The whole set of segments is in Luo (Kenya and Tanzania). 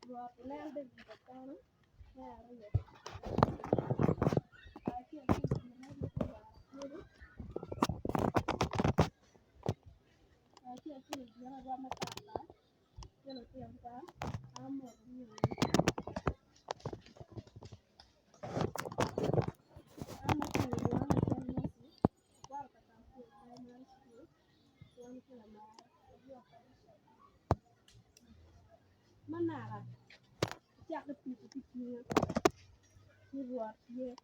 Rồi lên đừng có con nha bây giờ ai kia thì nó đi qua đi ai kia thì nó qua mà tạm lại cho nó tiền quá một nhiều mana lah chắc được tí như ruột ye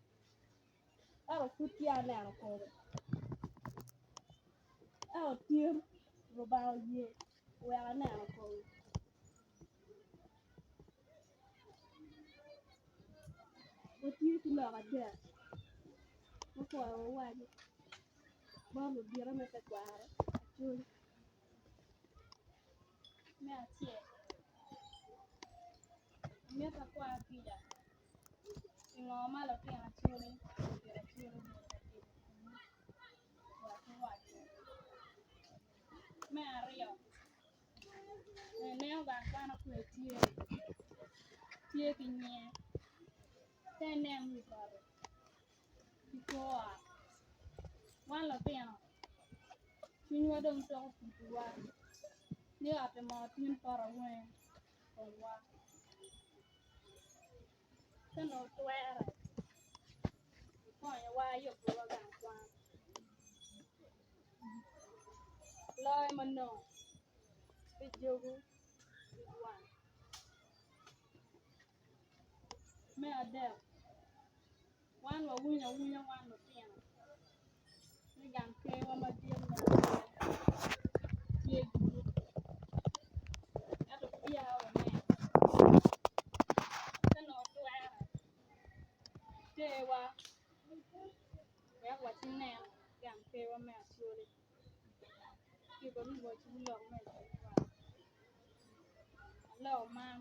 ở phút kia nào cô ở tiêm rồi bao ye qua nào cô bữa tiêm thì nào ở đây nó phải ở ngoài bao nhiêu bia nó phải qua chơi mẹ chị mẹ ta qua kia ngó mà là tiền là chưa lên tiền là chưa lên mẹ riêu nè vàng qua nó cười chia cái nhẹ tên em người ta thì cô quan là tiền nhưng mà đừng cho phụ qua nếu ở trong mà tiền para ngoài còn qua cái nó tuệ rồi hỏi qua dục qua gàng qua lời mình nổ cái dục qua mẹ đẹp quan vào vui nhau quan vào tiền cái gàng kê qua mà tiền là chia cái được bia rồi mẹ cái nó tuệ rồi kê qua mẹ qua trên nè gàng kê qua mẹ chưa đi khi có một người chung lượng mẹ qua lâu mà